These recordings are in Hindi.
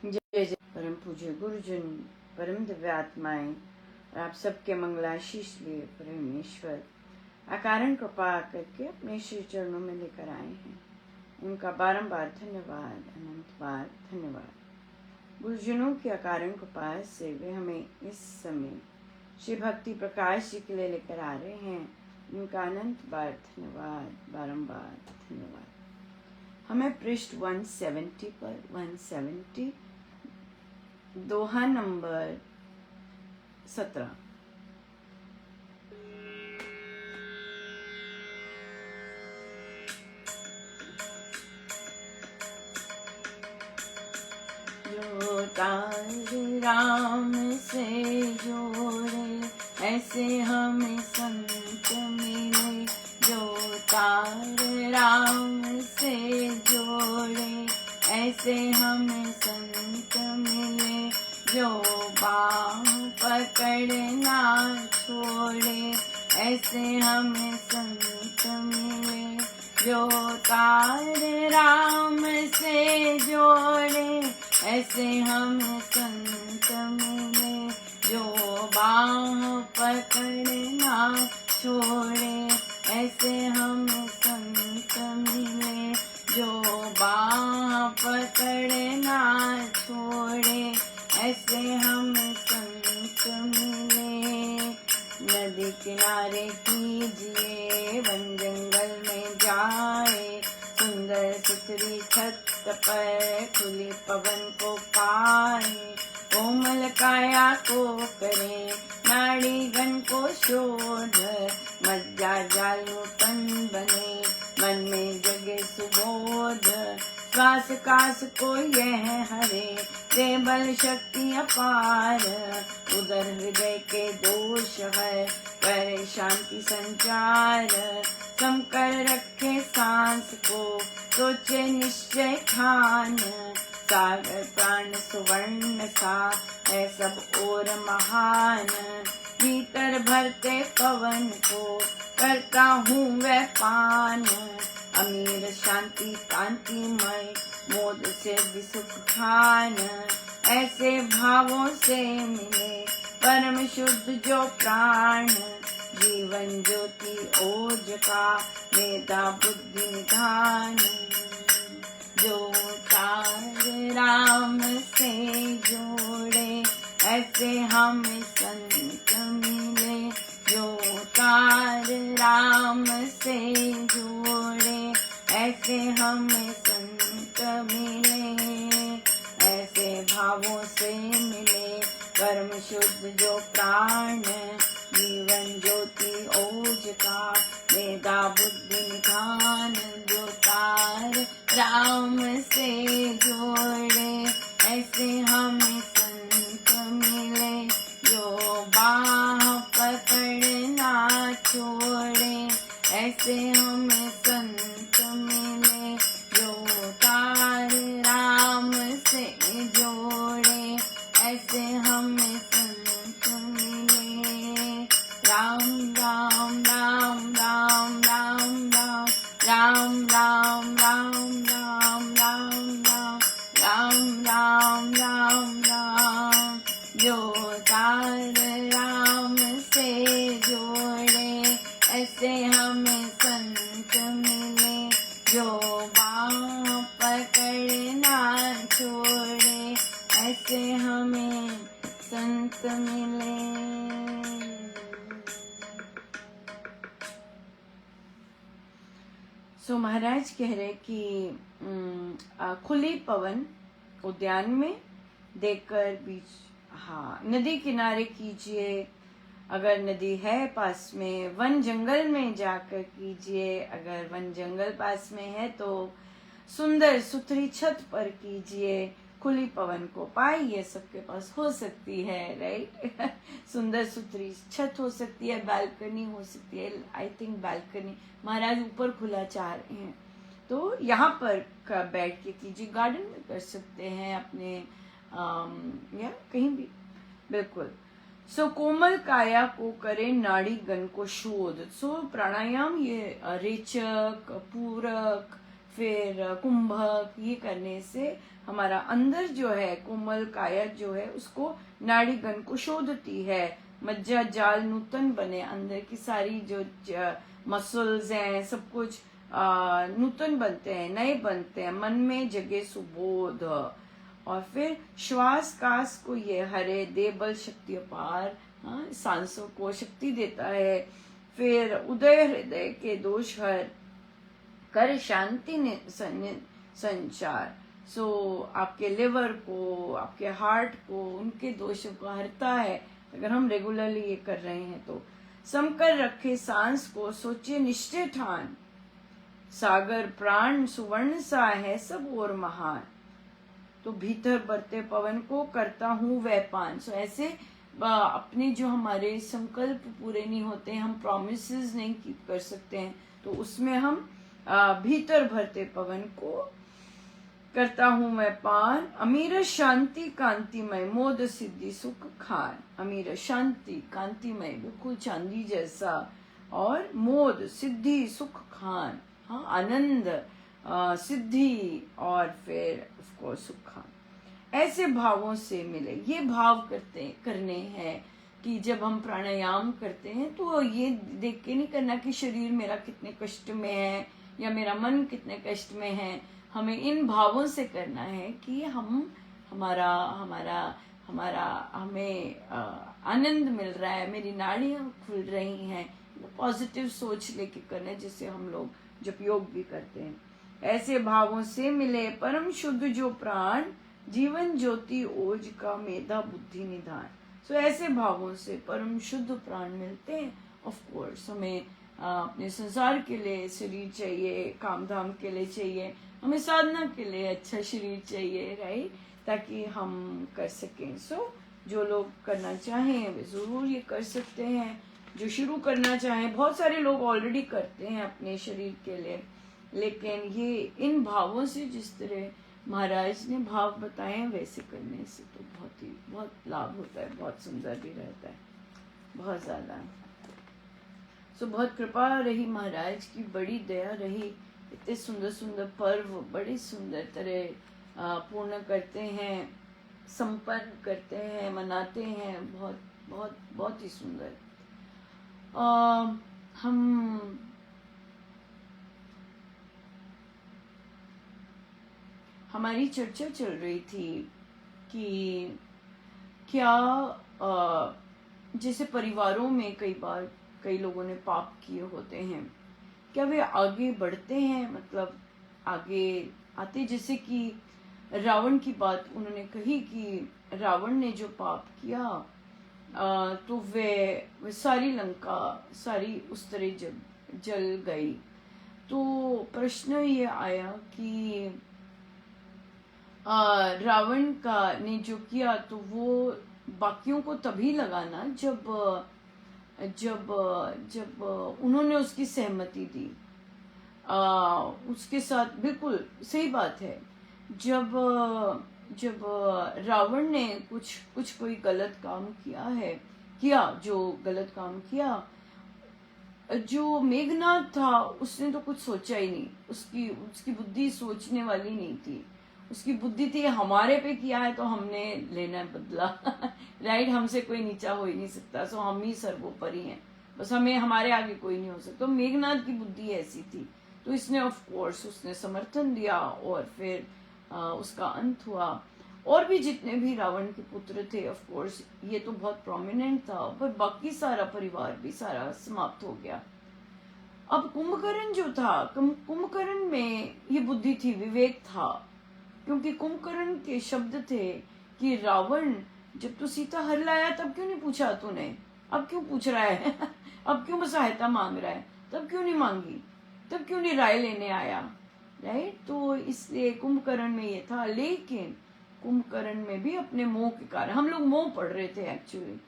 जय जय परम पूज्य गुरुजन, परम दिव्य आत्माएं और आप सबके मंगलाशीष लिए परमेश्वर अकारण कृपा करके अपने श्री चरणों में लेकर आए हैं। उनका बारंबार धन्यवाद, अनंत बार धन्यवाद। गुरुजनों की अकारण कृपा से वे हमें इस समय श्री भक्ति प्रकाश जी के लिए लेकर आ रहे हैं। उनका अनंत बार धन्यवाद, बारंबार धन्यवाद। हमें पृष्ठ 170 पर 170 दोहा नंबर 17। जो तार राम से जोड़े ऐसे हमें संत मिले। जो तार राम से जोड़े ऐसे हमें संत मिले। जो बाह पकड़ना छोड़े ऐसे हमें संत मिले। जो तार राम से जोड़े ऐसे हमें संत मिले। जो बाह पकड़ना छोड़े ऐसे हमें संत मिले। जो बाह पकड़ना छोड़े ऐसे हमें संत मिले। नदी किनारे कीजिए, वन जंगल में जाए, सुंदर सुथरी छत पर खुली पवन को पाए। कोमल काया को करे नाड़ीगण को शोध, मज्जा जालूपन बने मन में जगे सुबोध। श्वास कास को यह हरे दे बल शक्ति अपार। उधर हृदय के दोष है करे शांति संचार। कम कर रखे सांस को सोचे निश्चय ठान। सागर प्राण सुवर्ण सा है सब और महान। भीतर भरते पवन को करता हूँ वह पान। अमीर शांति कांतिमय मोद से भी सुख खान। ऐसे भावों से मिले परम शुद्ध जो प्राण। जीवन ज्योति ओज का मेधा बुद्धि निधान। जो तार राम से जोड़े ऐसे हमें संत मिले। जो तार राम से जोड़े ऐसे हमें संत मिले। ऐसे भावों से मिले परम शुद्ध जो प्राण। जीवन ज्योति ओज का मेधा बुद्धि निधान। जो तार राम से जोड़े ऐसे हमें संत मिले। जो बाह पकड़ना छोड़े ऐसे हमें संत मिले। जो तार राम से जोड़े ऐसे हमें संत मिले। राम राम राम राम राम राम राम राम राम राम राम राम राम राम राम राम। जो तार राम से जोड़े ऐसे हमें संत मिले। जो बाह पकड़ना छोड़े ऐसे हमें संत मिले। सो महाराज कह रहे कि खुली पवन उद्यान में देखकर बीच, हाँ, नदी किनारे कीजिए अगर नदी है पास में। वन जंगल में जाकर कीजिए अगर वन जंगल पास में है तो। सुंदर सुथरी छत पर कीजिए, खुली पवन को पाइए। सबके पास हो सकती है, राइट। सुंदर सुथरी छत हो सकती है, बालकनी हो सकती है। आई थिंक बालकनी, महाराज ऊपर खुला चाह रहे हैं तो यहाँ पर बैठ के कीजिए। गार्डन में कर सकते हैं अपने या कहीं भी, बिल्कुल। सो कोमल काया को करे नाड़ी गण को शोध। सो प्राणायाम ये रेचक, पूरक, फिर कुंभक, ये करने से हमारा अंदर जो है कोमल काया जो है उसको नाड़ीगण को शोधती है, मज्जा जाल नूतन बने, अंदर की सारी जो मसल्स हैं सब कुछ नूतन बनते हैं, नए बनते हैं, मन में जगे सुबोध। और फिर श्वास कास को ये हरे, दे बल शक्ति अपार, सांसों को शक्ति देता है। फिर उदय हृदय के दोष हर, कर शांति संचार। आपके लिवर को, आपके हार्ट को, उनके दोषों को हरता है अगर हम रेगुलरली ये कर रहे हैं तो। समकर रखे सांस को, सोचे निश्चय ठान, सागर प्राण सुवर्ण सा है सब और महान। तो भीतर बढ़ते पवन को करता हूँ वह पान। ऐसे अपने जो हमारे संकल्प पूरे नहीं होते, हम प्रॉमिसेस नहीं कीप कर सकते हैं, तो उसमें हम भीतर भरते पवन को करता हूँ मैं पान। अमीर शांति कांतिमय, मोद सिद्धि सुख खान। अमीर शांति कांतिमय, बिल्कुल चांदी जैसा, और मोद सिद्धि सुख खान, हाँ आनंद सिद्धि, और फिर उसको सुख खान। ऐसे भावों से मिले, ये भाव करने हैं कि जब हम प्राणायाम करते हैं तो ये देख के नहीं करना कि शरीर मेरा कितने कष्ट में है या मेरा मन कितने कष्ट में है। हमें इन भावों से करना है कि हमें आनंद मिल रहा है, मेरी नाड़ियां खुल रही हैं। पॉजिटिव सोच लेके करना है, जिससे हम लोग जब योग भी करते हैं। ऐसे भावों से मिले परम शुद्ध जो प्राण, जीवन ज्योति ओज का मेधा बुद्धि निधान। ऐसे भावों से परम शुद्ध प्राण मिलते हैं। ऑफ कोर्स हमें अपने संसार के लिए शरीर चाहिए, काम धाम के लिए चाहिए, हमें साधना के लिए अच्छा शरीर चाहिए, राइट, ताकि हम कर सकें। जो लोग करना चाहें वे जरूर ये कर सकते हैं। जो शुरू करना चाहें, बहुत सारे लोग ऑलरेडी करते हैं अपने शरीर के लिए, लेकिन ये इन भावों से, जिस तरह महाराज ने भाव बताए हैं, वैसे करने से तो बहुत लाभ होता है, बहुत सुंदर भी रहता है, बहुत ज्यादा। बहुत कृपा रही महाराज की, बड़ी दया रही, इतने सुंदर सुंदर पर्व बड़ी सुंदर तरह पूर्ण करते हैं, संपन्न करते हैं, मनाते हैं, बहुत बहुत बहुत ही सुंदर। हमारी चर्चा चल रही थी कि क्या जैसे परिवारों में कई बार कई लोगों ने पाप किए होते हैं, क्या वे आगे बढ़ते हैं, मतलब आगे आते? जैसे कि रावण की बात उन्होंने कही कि रावण ने जो पाप किया तो वे सारी लंका सारी उस तरह जल गई। तो प्रश्न ये आया कि रावण का ने जो किया तो वो बाकियों को तभी लगाना जब उन्होंने उसकी सहमति दी, उसके साथ। बिल्कुल सही बात है। जब रावण ने कोई गलत काम किया, जो गलत काम किया, जो मेघनाथ था उसने तो कुछ सोचा ही नहीं, उसकी बुद्धि सोचने वाली नहीं थी। उसकी बुद्धि थी हमारे पे किया है तो हमने लेना है बदला राइट, हमसे कोई नीचा हो ही नहीं सकता, सो हम ही सर्वोपरि हैं, बस हमें हमारे आगे कोई नहीं हो सकता। तो मेघनाथ की बुद्धि ऐसी थी, तो इसने ऑफ कोर्स उसने समर्थन दिया और फिर उसका अंत हुआ। और भी जितने भी रावण के पुत्र थे, ऑफ कोर्स ये तो बहुत प्रोमिनेंट था, पर बाकी सारा परिवार भी सारा समाप्त हो गया। अब कुंभकर्ण जो था, कुंभकर्ण में ये बुद्धि थी, विवेक था, क्योंकि कुंभकर्ण के शब्द थे कि रावण जब तू सीता हर लाया तब क्यों नहीं पूछा तूने, अब क्यों पूछ रहा है अब क्यों सहायता मांग रहा है, तब क्यों नहीं मांगी, तब क्यों नहीं राय लेने आया, राइट। तो इसलिए कुंभकर्ण में ये था। लेकिन कुंभकर्ण में भी अपने मोह के कारण, हम लोग मोह पढ़ रहे थे एक्चुअली,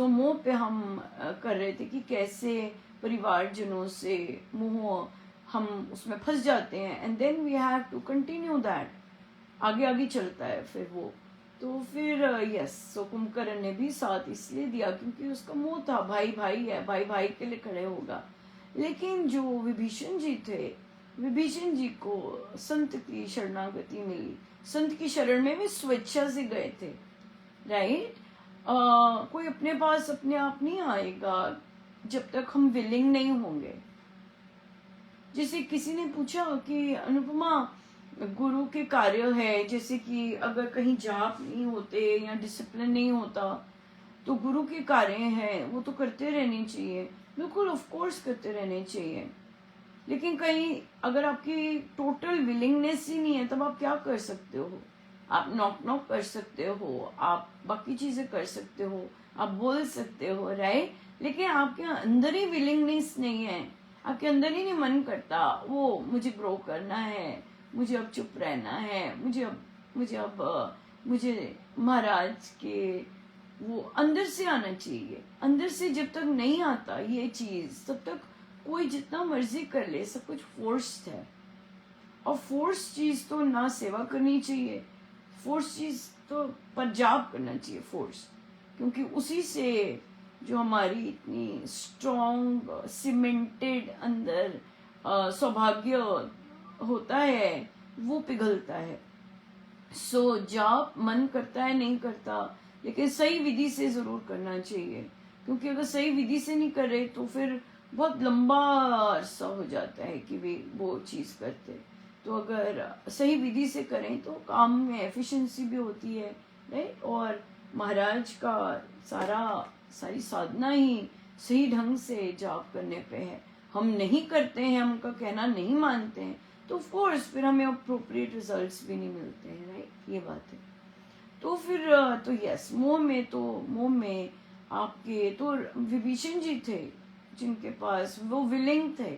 मोह पे हम कर रहे थे कि कैसे परिवारजनों से मोह, हम उसमें फंस जाते हैं, and then we have to continue that, आगे चलता है फिर वो। तो फिर यस, कुंभकर्ण ने भी साथ इसलिए दिया क्योंकि उसका मोह था, भाई भाई है, भाई भाई के लिए खड़े होगा। लेकिन जो विभीषण जी थे विभीषण जी को संत की शरणागति मिली, संत की शरण में वे स्वेच्छा से गए थे, राइट। कोई अपने पास अपने आप नहीं आएगा जब तक हम विलिंग नहीं होंगे। जैसे किसी ने पूछा कि अनुपमा गुरु के कार्य है, जैसे कि अगर कहीं जाप नहीं होते या डिसिप्लिन नहीं होता तो गुरु के कार्य हैं वो तो करते रहने चाहिए। बिल्कुल ऑफ कोर्स करते रहने चाहिए, लेकिन कहीं अगर आपकी टोटल विलिंगनेस ही नहीं है तब आप क्या कर सकते हो? आप नॉक नॉक कर सकते हो, आप बाकी चीजें कर सकते हो, आप बोल सकते हो, राइट, लेकिन आपके अंदर ही विलिंगनेस नहीं है, आपके अंदर ही नहीं मन करता वो मुझे ग्रो करना है, मुझे अब चुप रहना है, मुझे महाराज के वो अंदर से आना चाहिए। अंदर से जब तक नहीं आता ये चीज तब तक कोई जितना मर्जी कर ले, सब कुछ फोर्स्ड है। और फोर्स चीज तो ना सेवा करनी चाहिए, फोर्स चीज तो पर जाप करना चाहिए फोर्स, क्योंकि उसी से जो हमारी इतनी स्ट्रॉन्ग सीमेंटेड अंदर सौभाग्य होता है वो पिघलता है। सो जाप मन करता है नहीं करता, लेकिन सही विधि से जरूर करना चाहिए, क्योंकि अगर सही विधि से नहीं करे तो फिर बहुत लंबा अरसा हो जाता है कि वे वो चीज करते। तो अगर सही विधि से करें तो काम में एफिशिएंसी भी होती है, राइट। और महाराज का सारी साधना ही सही ढंग से जाप करने पे है। हम नहीं करते हैं, हम उनका कहना नहीं मानते हैं, तो ऑफ कोर्स फिर हमें अप्रोप्रिएट रिजल्ट्स भी नहीं मिलते हैं, राइट, ये बात है। तो फिर तो यस, मोह में आपके तो विभीषण जी थे जिनके पास वो विलिंग थे,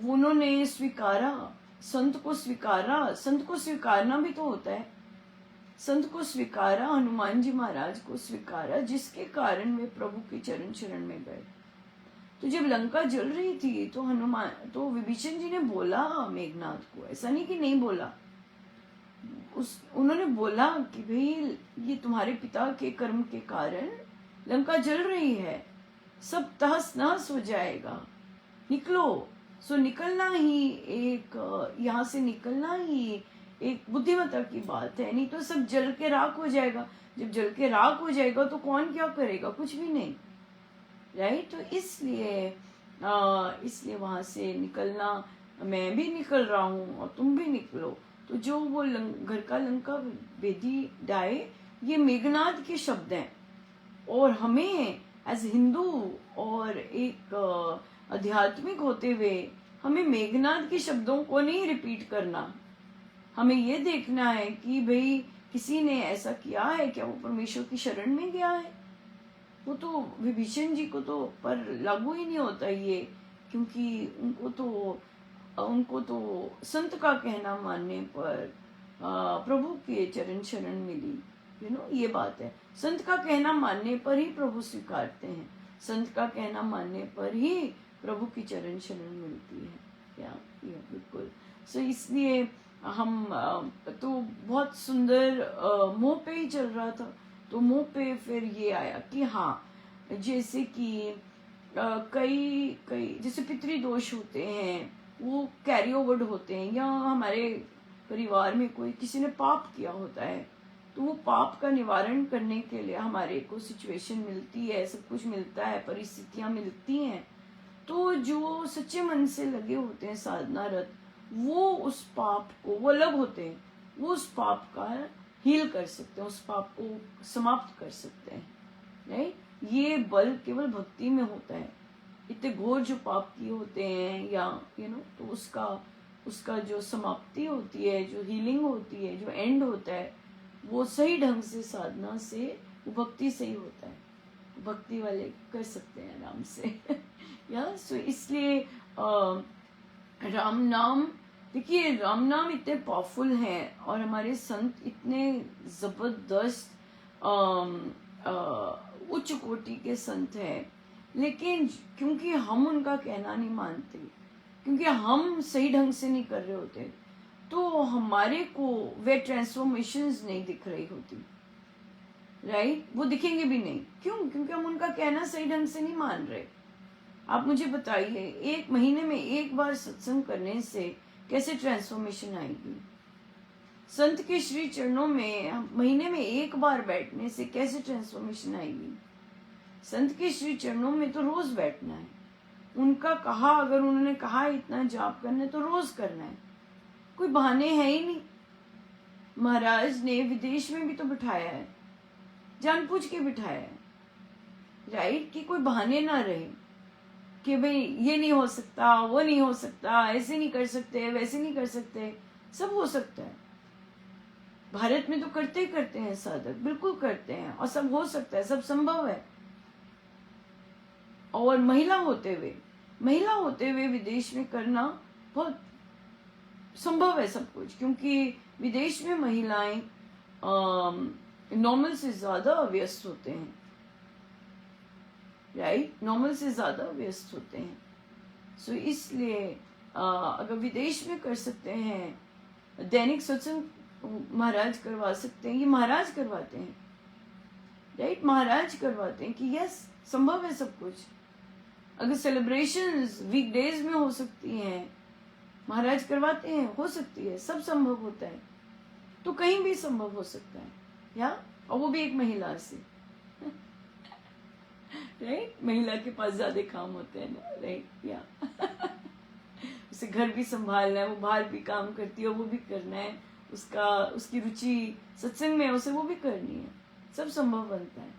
उन्होंने स्वीकारा, संत को स्वीकारा। संत को स्वीकारना भी तो होता है, संत को स्वीकारा, हनुमान जी महाराज को स्वीकारा, जिसके कारण वे प्रभु के चरण शरण में गए। तो जब लंका जल रही थी तो विभीषण जी ने बोला मेघनाथ को, ऐसा नहीं कि नहीं बोला, उन्होंने बोला कि भाई ये तुम्हारे पिता के कर्म के कारण लंका जल रही है, सब तहस नहस हो जाएगा, निकलो। सो निकलना ही यहाँ से निकलना ही एक बुद्धिमत्ता की बात है, नहीं तो सब जल के राख हो जाएगा। जब जल के राख हो जाएगा तो कौन क्या करेगा? कुछ भी नहीं, राइट। तो इसलिए वहां से निकलना, मैं भी निकल रहा हूँ और तुम भी निकलो। तो जो वो घर का लंका बेदी डाए, ये मेघनाद के शब्द हैं, और हमें एज हिंदू और एक आध्यात्मिक होते हुए हमें मेघनाद के शब्दों को नहीं रिपीट करना। हमें ये देखना है कि भाई किसी ने ऐसा किया है क्या, वो परमेश्वर की शरण में गया है। वो तो विभीषण जी को तो पर लागू ही नहीं होता ये, क्योंकि उनको तो संत का कहना मानने पर प्रभु के चरण शरण मिली, ये बात है। संत का कहना मानने पर ही प्रभु स्वीकारते हैं, संत का कहना मानने पर ही प्रभु की चरण शरण मिलती है, क्या ये बिल्कुल। सो इसलिए हम तो बहुत सुंदर मोह पे ही चल रहा था। तो मुंह पे फिर ये आया कि हाँ, जैसे कि कई जैसे पितृदोष होते हैं, वो कैरी ओवर्ड होते हैं, या हमारे परिवार में किसी ने पाप किया होता है, तो वो पाप का निवारण करने के लिए हमारे को सिचुएशन मिलती है, सब कुछ मिलता है, परिस्थितियां मिलती हैं। तो जो सच्चे मन से लगे होते हैं साधनारत, वो उस पाप को, वो अलग होते हैं, वो उस पाप का हील कर सकते हैं, उस पाप को समाप्त कर सकते हैं, राइट। ये बल केवल भक्ति में होता है। इतने घोर जो पाप किए होते हैं या तो उसका जो समाप्ति होती है, जो हीलिंग होती है, जो एंड होता है, वो सही ढंग से साधना से, वो भक्ति से ही होता है। भक्ति वाले कर सकते हैं आराम से या सो इसलिए राम नाम, देखिए राम नाम इतने पावरफुल हैं और हमारे संत इतने जबरदस्त उच्च कोटि के संत हैं, लेकिन क्योंकि हम उनका कहना नहीं मानते, क्योंकि हम सही ढंग से नहीं कर रहे होते, तो हमारे को वे ट्रांसफॉर्मेशंस नहीं दिख रही होती, राइट। वो दिखेंगे भी नहीं, क्यों? क्योंकि हम उनका कहना सही ढंग से नहीं मान रहे। आप मुझे बताइए, एक महीने में एक बार सत्संग करने से कैसे ट्रांसफॉर्मेशन आएगी? संत के श्री चरणों में महीने में एक बार बैठने से कैसे ट्रांसफॉर्मेशन आएगी? संत के श्री चरणों में तो रोज बैठना है। उनका कहा, अगर उन्होंने कहा इतना जाप करना है तो रोज करना है, कोई बहाने है ही नहीं। महाराज ने विदेश में भी तो बिठाया है, जानबूझ के बिठाया है, राइट? कि कोई बहाने ना रहे कि भाई ये नहीं हो सकता, वो नहीं हो सकता, ऐसे नहीं कर सकते, वैसे नहीं कर सकते। सब हो सकता है। भारत में तो करते ही करते हैं साधक, बिल्कुल करते हैं, और सब हो सकता है, सब संभव है। और महिला होते हुए विदेश में करना बहुत संभव है सब कुछ, क्योंकि विदेश में महिलाएं नॉर्मल से ज्यादा व्यस्त होते हैं, राइट? नॉर्मल से ज्यादा व्यस्त होते हैं। सो इसलिए अगर विदेश में कर सकते हैं, दैनिक सत्संग महाराज करवा सकते हैं, ये महाराज करवाते हैं, राइट? महाराज करवाते हैं कि यस, संभव है सब कुछ। अगर सेलिब्रेशंस वीकडेज में हो सकती हैं, महाराज करवाते हैं, हो सकती है, सब संभव होता है, तो कहीं भी संभव हो सकता है, या? और वो भी एक महिला से, राइट? महिला के पास ज्यादा काम होते हैं ना, राइट? या उसे घर भी संभालना है, वो बाहर भी काम करती है, वो भी करना है, उसकी रुचि सत्संग में है, उसे वो भी करनी है, सब संभव बनता है।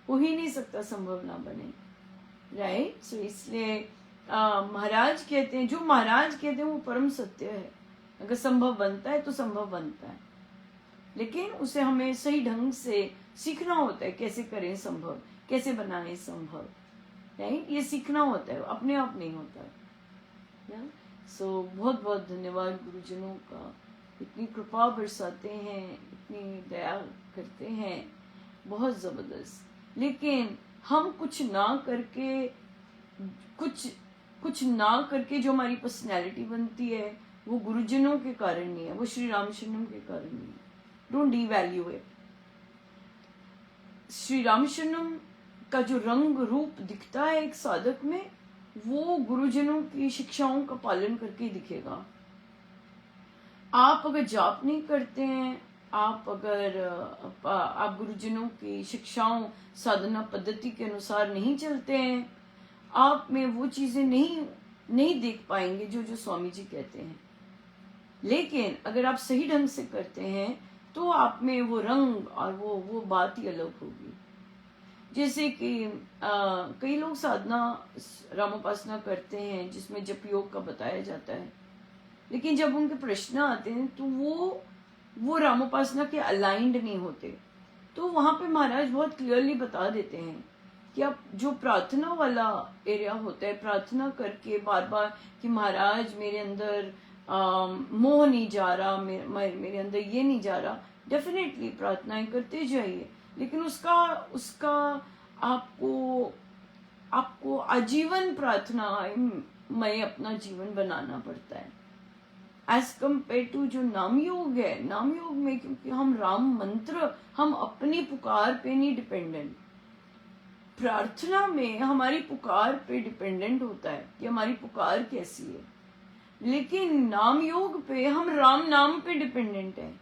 हो ही नहीं सकता संभव ना बने, राइट? सो इसलिए महाराज कहते हैं, जो महाराज कहते हैं वो परम सत्य है। अगर संभव बनता है तो संभव बनता है, लेकिन उसे हमें सही ढंग से सीखना होता है, कैसे करें संभव, कैसे बनाएं संभव, राइट? ये सीखना होता है, अपने आप नहीं होता है। सो बहुत बहुत धन्यवाद गुरुजनों का, इतनी कृपा बरसाते हैं, इतनी दया करते हैं, बहुत जबरदस्त। लेकिन हम कुछ ना करके जो हमारी पर्सनैलिटी बनती है, वो गुरुजनों के कारण नहीं है, वो श्री रामशरणम के कारण नहीं है। Don't devalue it. Shri Ramsharanam का जो रंग रूप दिखता है एक साधक में, वो गुरुजनों की शिक्षाओं का पालन करके दिखेगा। आप अगर जाप नहीं करते हैं, आप गुरुजनों की शिक्षाओं, साधना पद्धति के अनुसार नहीं चलते हैं, आप में वो चीजें नहीं देख पाएंगे जो स्वामी जी कहते हैं। लेकिन अगर आप सही ढंग से करते हैं तो आप में वो रंग और वो बात ही अलग होगी। जैसे कि कई लोग साधना रामोपासना करते हैं जिसमें जप योग का बताया जाता है, लेकिन जब उनके प्रश्न आते हैं तो वो रामोपासना के अलाइंड नहीं होते। तो वहां पे महाराज बहुत क्लियरली बता देते हैं कि आप जो प्रार्थना वाला एरिया होता है, प्रार्थना करके बार बार कि महाराज मेरे अंदर मोह नहीं जा रहा, मेरे अंदर ये नहीं जा रहा, डेफिनेटली प्रार्थनाएं करते जाइए, लेकिन उसका आपको आजीवन प्रार्थना में अपना जीवन बनाना पड़ता है, एज कम्पेयर टू जो नाम योग है। नाम योग में क्योंकि हम राम मंत्र, हम अपनी पुकार पे नहीं डिपेंडेंट, प्रार्थना में हमारी पुकार पे डिपेंडेंट होता है कि हमारी पुकार कैसी है। लेकिन नाम योग पे हम राम नाम पे डिपेंडेंट है।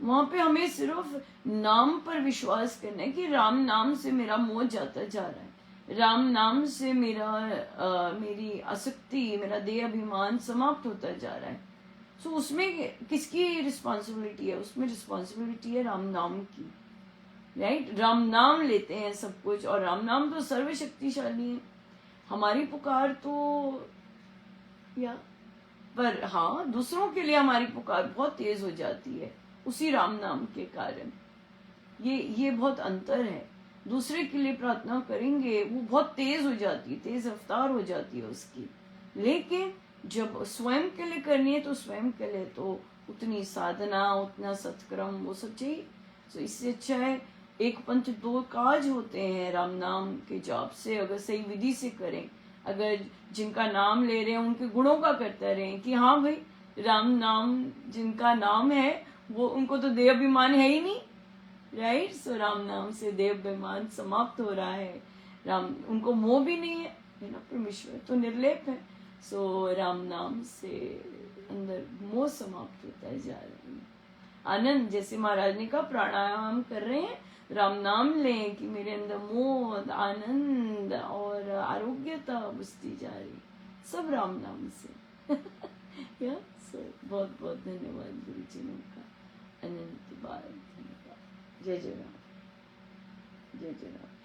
वहां पे हमें सिर्फ नाम पर विश्वास करना है कि राम नाम से मेरा मोह जाता जा रहा है, राम नाम से मेरी आसक्ति, मेरा देह अभिमान समाप्त होता जा रहा है। सो उसमें किसकी रिस्पॉन्सिबिलिटी है? उसमें रिस्पॉन्सिबिलिटी है राम नाम की, राइट? राम नाम लेते हैं सब कुछ, और राम नाम तो सर्वशक्तिशाली है। हमारी पुकार तो पर हाँ, दूसरों के लिए हमारी पुकार बहुत तेज हो जाती है उसी राम नाम के कारण। ये बहुत अंतर है। दूसरे के लिए प्रार्थना करेंगे वो बहुत तेज हो जाती है, तेज रफ्तार हो जाती है उसकी। लेकिन जब स्वयं के लिए करनी है तो स्वयं के लिए तो उतनी साधना, उतना सत्कर्म, वो सब चाहिए। तो इससे अच्छा है एक पंथ दो काज होते हैं राम नाम के जाप से, अगर सही विधि से करें, अगर जिनका नाम ले रहे हैं उनके गुणों का करते रहें कि हाँ भाई राम नाम जिनका नाम है वो, उनको तो देह अभिमान है ही नहीं, राइट? सो राम नाम से देह अभिमान समाप्त हो रहा है, उनको मोह भी नहीं है, है ना, परमेश्वर तो निर्लेप है। सो राम नाम से अंदर मोह समाप्त होता जा रहा है। आनंद, जैसे महाराज ने कहा प्राणायाम कर रहे हैं, राम नाम लें कि मेरे अंदर मोह, आनंद और आरोग्यता बसती जा रही, सब राम नाम से। या बहुत बहुत धन्यवाद गुरु जी का, अनंत बार धन्यवाद। जय जय राम, जय जय राम।